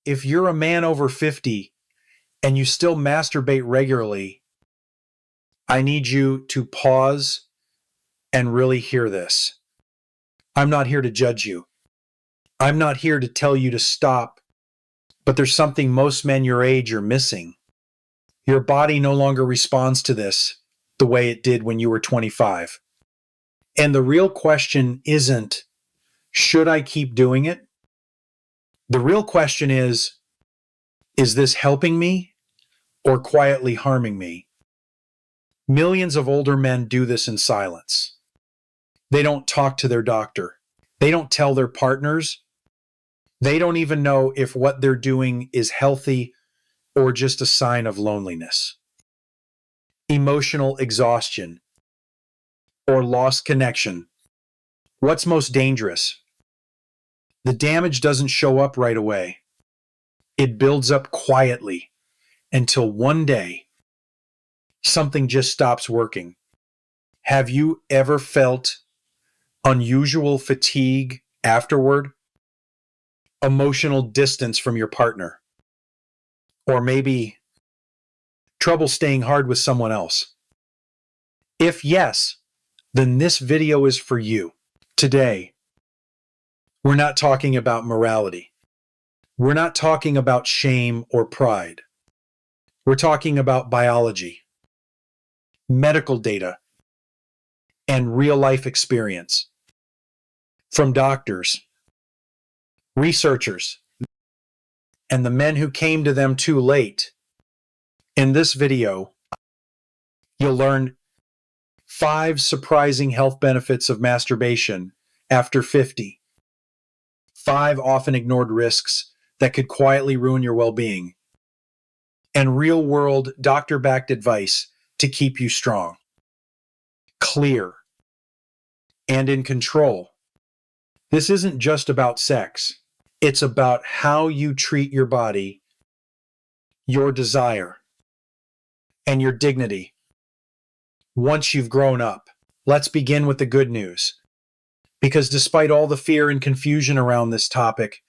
if you're a man over 50 and you still masturbate regularly, I need you to pause and really hear this. I'm not here to judge you. I'm not here to tell you to stop, but there's something most men your age are missing. Your body no longer responds to this the way it did when you were 25. And the real question isn't, should I keep doing it? The real question is this helping me or quietly harming me? Millions of older men do this in silence. They don't talk to their doctor. They don't tell their partners. They don't even know if what they're doing is healthy or just a sign of loneliness, emotional exhaustion, or lost connection. What's most dangerous? The damage doesn't show up right away. It builds up quietly until one day something just stops working. Have you ever felt unusual fatigue afterward? Emotional distance from your partner? Or maybe trouble staying hard with someone else? If yes, then this video is for you. Today, we're not talking about morality. We're not talking about shame or pride. We're talking about biology, medical data, and real-life experience from doctors, researchers, and the men who came to them too late. In this video, you'll learn 5 surprising health benefits of masturbation after 50, 5 often ignored risks that could quietly ruin your well-being, and real-world doctor-backed advice to keep you strong, clear, and in control. This isn't just about sex. It's about how you treat your body, your desire, and your dignity once you've grown up. Let's begin with the good news. Because despite all the fear and confusion around this topic,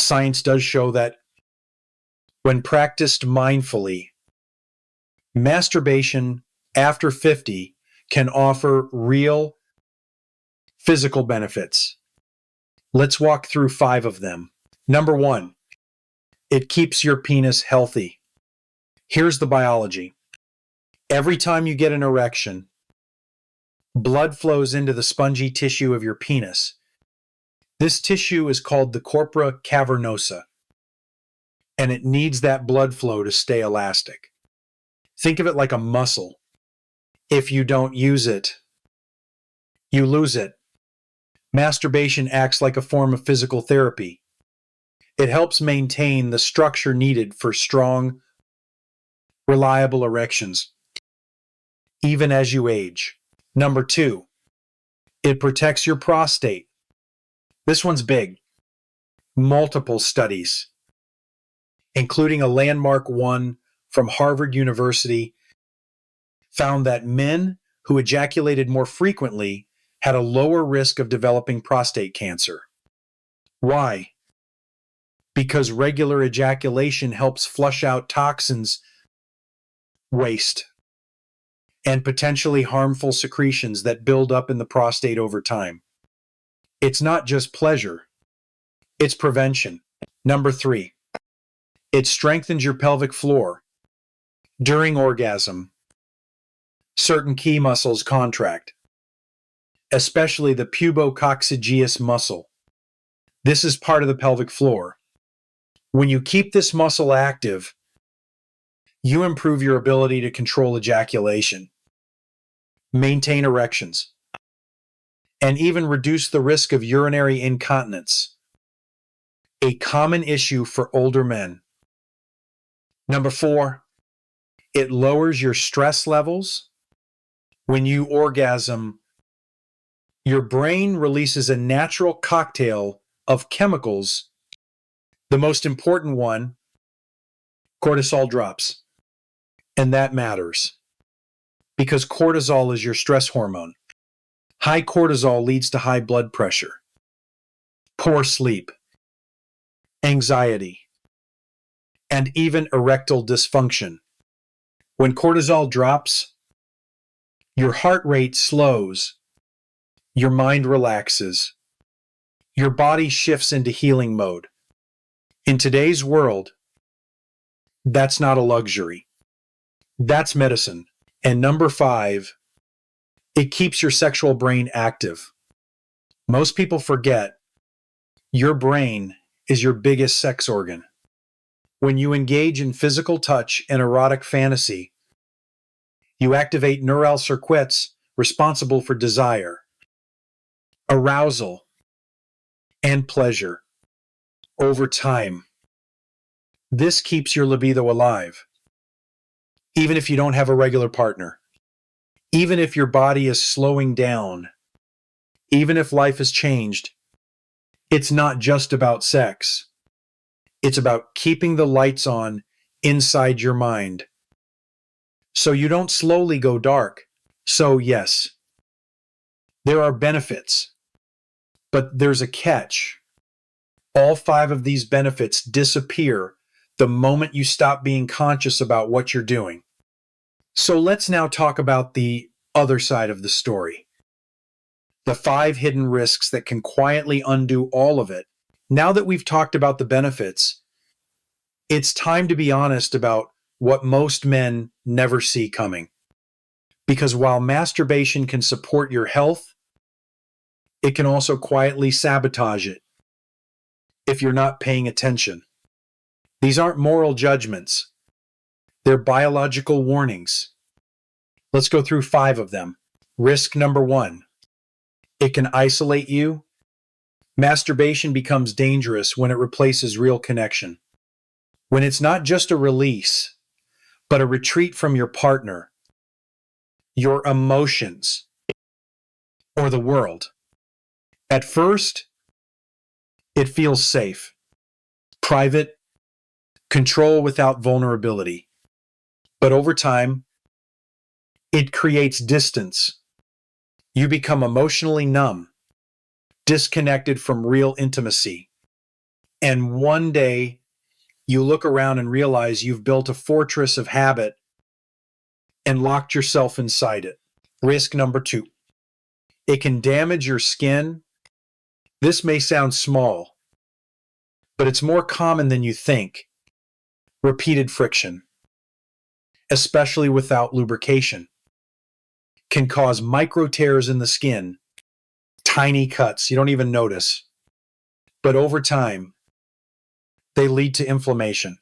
science does show that when practiced mindfully, masturbation after 50 can offer real physical benefits. Let's walk through 5 of them. Number 1, it keeps your penis healthy. Here's the biology. Every time you get an erection, blood flows into the spongy tissue of your penis. This tissue is called the corpora cavernosa, and it needs that blood flow to stay elastic. Think of it like a muscle. If you don't use it, you lose it. Masturbation acts like a form of physical therapy. It helps maintain the structure needed for strong, reliable erections, even as you age. Number 2, it protects your prostate. This one's big. Multiple studies, including a landmark one from Harvard University, found that men who ejaculated more frequently had a lower risk of developing prostate cancer. Why? Because regular ejaculation helps flush out toxins, waste, and potentially harmful secretions that build up in the prostate over time. It's not just pleasure, it's prevention. Number 3, it strengthens your pelvic floor. During orgasm, certain key muscles contract, especially the pubococcygeus muscle. This is part of the pelvic floor. When you keep this muscle active, you improve your ability to control ejaculation, maintain erections, and even reduce the risk of urinary incontinence, a common issue for older men. Number 4, it lowers your stress levels. When you orgasm, your brain releases a natural cocktail of chemicals. The most important one, cortisol drops. And that matters because cortisol is your stress hormone. High cortisol leads to high blood pressure, poor sleep, anxiety, and even erectile dysfunction. When cortisol drops, your heart rate slows, your mind relaxes, your body shifts into healing mode. In today's world, that's not a luxury. That's medicine. And number 5, it keeps your sexual brain active. Most people forget your brain is your biggest sex organ. When you engage in physical touch and erotic fantasy, you activate neural circuits responsible for desire, arousal, and pleasure. Over time, this keeps your libido alive, even if you don't have a regular partner, even if your body is slowing down, even if life has changed. It's not just about sex. It's about keeping the lights on inside your mind, so you don't slowly go dark. So yes, there are benefits, but there's a catch. All 5 of these benefits disappear the moment you stop being conscious about what you're doing. So let's now talk about the other side of the story. The 5 hidden risks that can quietly undo all of it. Now that we've talked about the benefits, it's time to be honest about what most men never see coming. Because while masturbation can support your health, it can also quietly sabotage it if you're not paying attention. These aren't moral judgments. They're biological warnings. Let's go through 5 of them. Risk number 1. It can isolate you. Masturbation becomes dangerous when it replaces real connection. When it's not just a release, but a retreat from your partner, your emotions, or the world. At first, it feels safe, private, control without vulnerability. But over time, it creates distance. You become emotionally numb, disconnected from real intimacy. And one day, you look around and realize you've built a fortress of habit and locked yourself inside it. Risk number 2. It can damage your skin. This may sound small, but it's more common than you think. Repeated friction, especially without lubrication, can cause micro tears in the skin, tiny cuts you don't even notice. But over time, they lead to inflammation,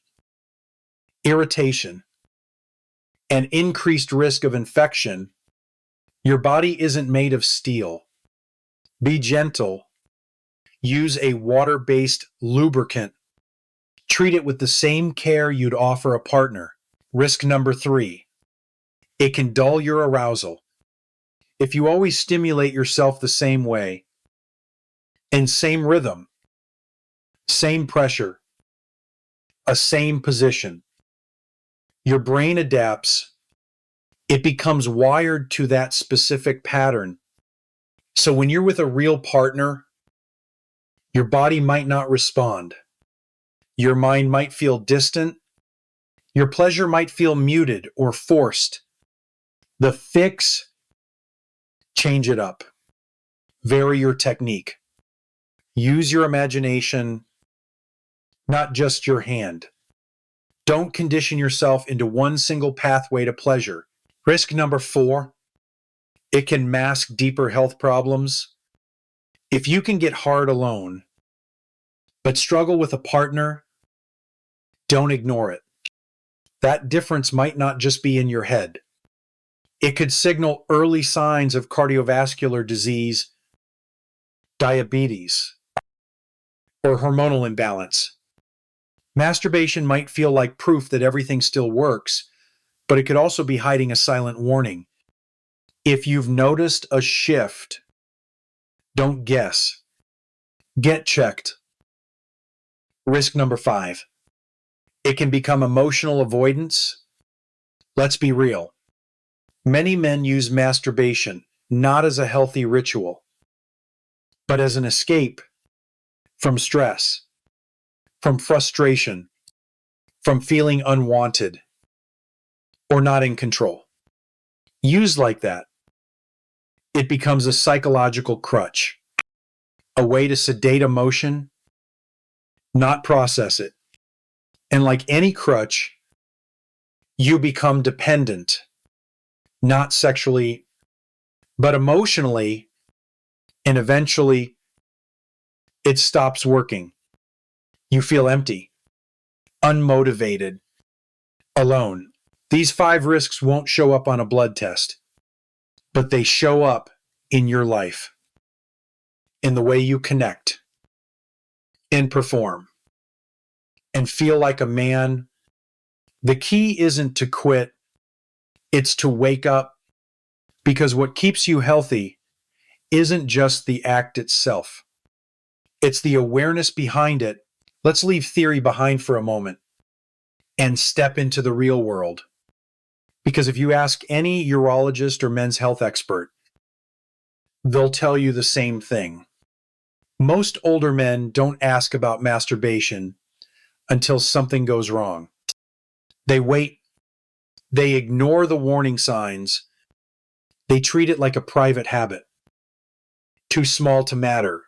irritation, and increased risk of infection. Your body isn't made of steel. Be gentle. Use a water-based lubricant. Treat it with the same care you'd offer a partner. Risk number 3. It can dull your arousal. If you always stimulate yourself the same way, in same rhythm, same pressure, a same position, your brain adapts. It becomes wired to that specific pattern. So when you're with a real partner, your body might not respond. Your mind might feel distant. Your pleasure might feel muted or forced. The fix: change it up. Vary your technique. Use your imagination, not just your hand. Don't condition yourself into one single pathway to pleasure. Risk number 4. It can mask deeper health problems. If you can get hard alone, but struggle with a partner, don't ignore it. That difference might not just be in your head. It could signal early signs of cardiovascular disease, diabetes, or hormonal imbalance. Masturbation might feel like proof that everything still works, but it could also be hiding a silent warning. If you've noticed a shift, don't guess. Get checked. Risk number 5. It can become emotional avoidance. Let's be real. Many men use masturbation not as a healthy ritual, but as an escape from stress, from frustration, from feeling unwanted or not in control. Used like that, it becomes a psychological crutch, a way to sedate emotion, not process it. And like any crutch, you become dependent, not sexually, but emotionally, and eventually it stops working. You feel empty, unmotivated, alone. These 5 risks won't show up on a blood test, but they show up in your life, in the way you connect and perform and feel like a man. The key isn't to quit, it's to wake up, because what keeps you healthy isn't just the act itself. It's the awareness behind it. Let's leave theory behind for a moment and step into the real world. Because if you ask any urologist or men's health expert, they'll tell you the same thing. Most older men don't ask about masturbation until something goes wrong. They wait. They ignore the warning signs. They treat it like a private habit, too small to matter,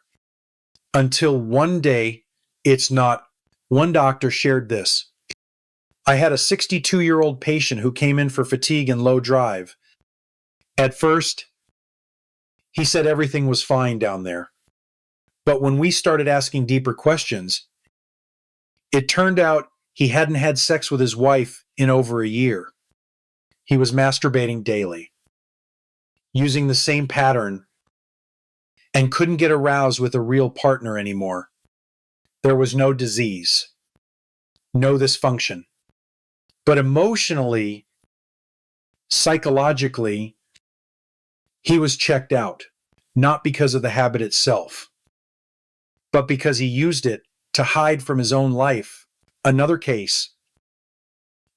until one day it's not. One doctor shared this. I had a 62-year-old patient who came in for fatigue and low drive. At first, he said everything was fine down there. But when we started asking deeper questions, it turned out he hadn't had sex with his wife in over a year. He was masturbating daily, using the same pattern, and couldn't get aroused with a real partner anymore. There was no disease, no dysfunction. But emotionally, psychologically, he was checked out, not because of the habit itself, but because he used it to hide from his own life. Another case,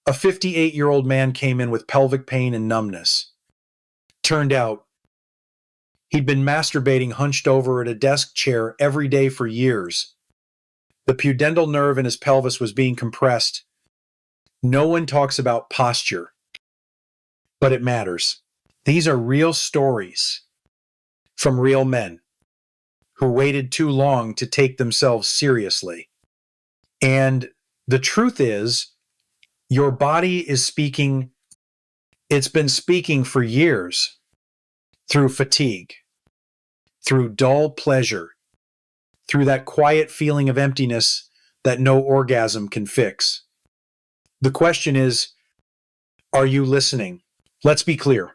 a 58-year-old man came in with pelvic pain and numbness. Turned out, he'd been masturbating hunched over at a desk chair every day for years. The pudendal nerve in his pelvis was being compressed. No one talks about posture, but it matters. These are real stories from real men who waited too long to take themselves seriously. And the truth is, your body is speaking. It's been speaking for years through fatigue, through dull pleasure, through that quiet feeling of emptiness that no orgasm can fix. The question is, are you listening? Let's be clear.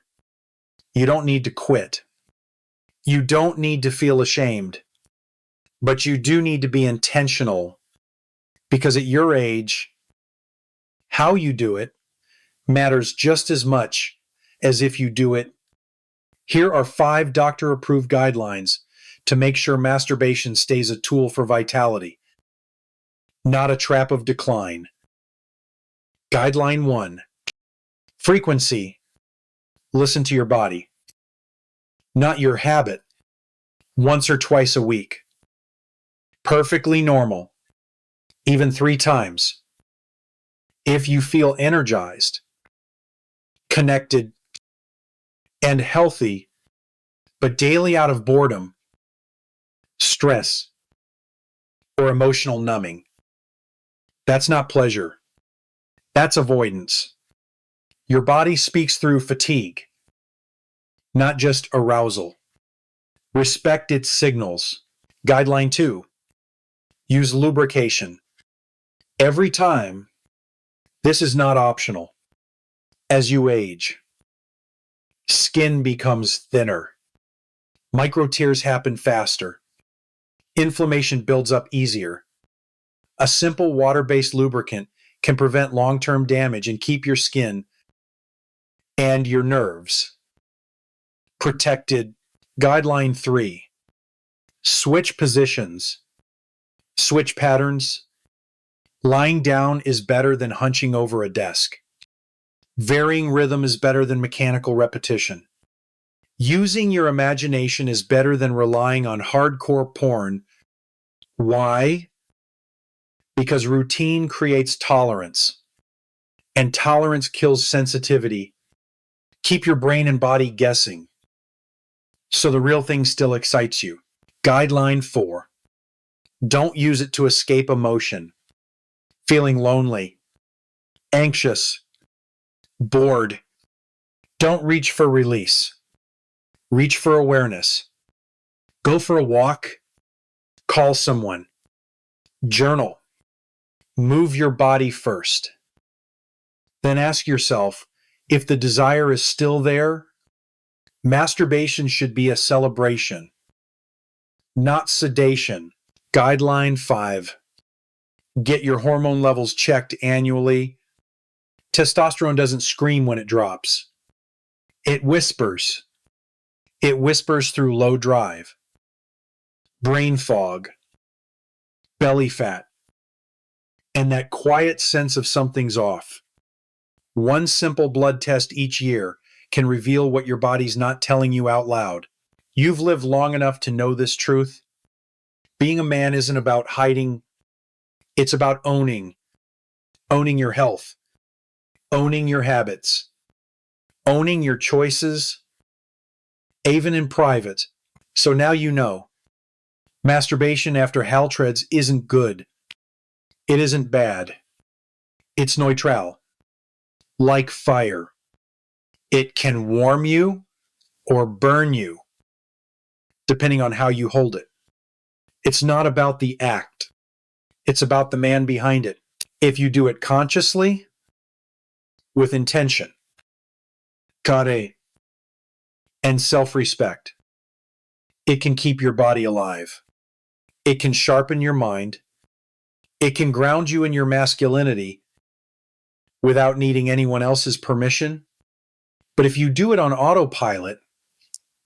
You don't need to quit. You don't need to feel ashamed, but you do need to be intentional, because at your age, how you do it matters just as much as if you do it. Here are 5 doctor-approved guidelines to make sure masturbation stays a tool for vitality, not a trap of decline. Guideline 1. Frequency. Listen to your body. Not your habit. Once or twice a week. Perfectly normal. Even 3 times. If you feel energized, connected, and healthy, but daily out of boredom, stress, or emotional numbing, that's not pleasure. That's avoidance. Your body speaks through fatigue, not just arousal. Respect its signals. Guideline 2. Use lubrication. Every time. This is not optional. As you age, skin becomes thinner. Micro tears happen faster. Inflammation builds up easier. A simple water-based lubricant can prevent long-term damage and keep your skin and your nerves protected. Guideline 3. Switch positions. Switch patterns. Lying down is better than hunching over a desk. Varying rhythm is better than mechanical repetition. Using your imagination is better than relying on hardcore porn. Why? because routine creates tolerance, and tolerance kills sensitivity. Keep your brain and body guessing, so the real thing still excites you. Guideline 4. Don't use it to escape emotion, feeling lonely, anxious, bored. Don't reach for release. Reach for awareness. Go for a walk. Call someone. Journal. Move your body first. Then ask yourself, if the desire is still there, masturbation should be a celebration, not sedation. Guideline 5. Get your hormone levels checked annually. Testosterone doesn't scream when it drops. It whispers. It whispers through low drive, brain fog, belly fat, and that quiet sense of something's off. One simple blood test each year can reveal what your body's not telling you out loud. You've lived long enough to know this truth. Being a man isn't about hiding. It's about owning your health, owning your habits, owning your choices, even in private. So now you know. Masturbation after hal treads isn't good. It isn't bad. It's neutral. Like fire. It can warm you or burn you, depending on how you hold it. It's not about the act. It's about the man behind it. If you do it consciously, with intention, kare, and self-respect, it can keep your body alive. It can sharpen your mind. It can ground you in your masculinity without needing anyone else's permission. But if you do it on autopilot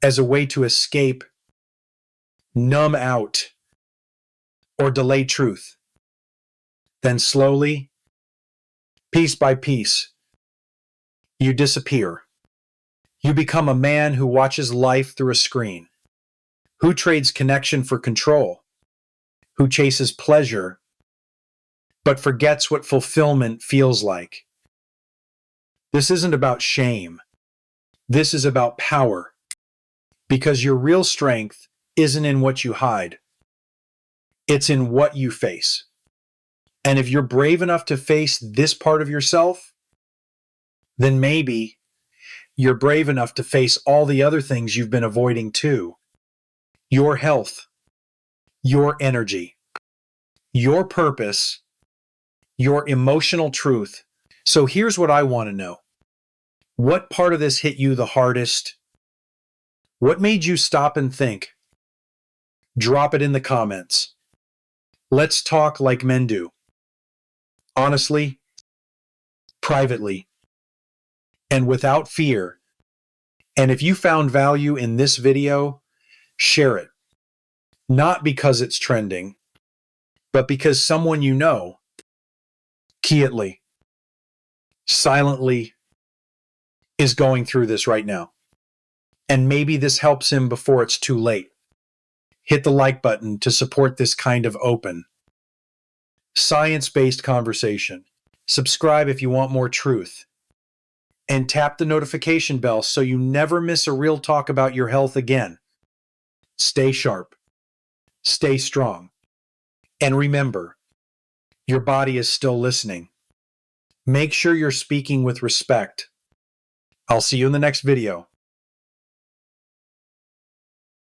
as a way to escape, numb out, or delay truth, then slowly, piece by piece, you disappear. You become a man who watches life through a screen, who trades connection for control, who chases pleasure, but forgets what fulfillment feels like. This isn't about shame. This is about power, because your real strength isn't in what you hide. It's in what you face. And if you're brave enough to face this part of yourself, then maybe you're brave enough to face all the other things you've been avoiding too. Your health, your energy, your purpose, your emotional truth. So here's what I want to know. What part of this hit you the hardest? What made you stop and think? Drop it in the comments. Let's talk like men do. Honestly, privately, and without fear. And if you found value in this video, share it. Not because it's trending, but because someone you know, quietly, silently, is going through this right now. And maybe this helps him before it's too late. Hit the like button to support this kind of open, science-based conversation. Subscribe if you want more truth. And tap the notification bell so you never miss a real talk about your health again. Stay sharp. Stay strong. And remember, your body is still listening. Make sure you're speaking with respect. I'll see you in the next video.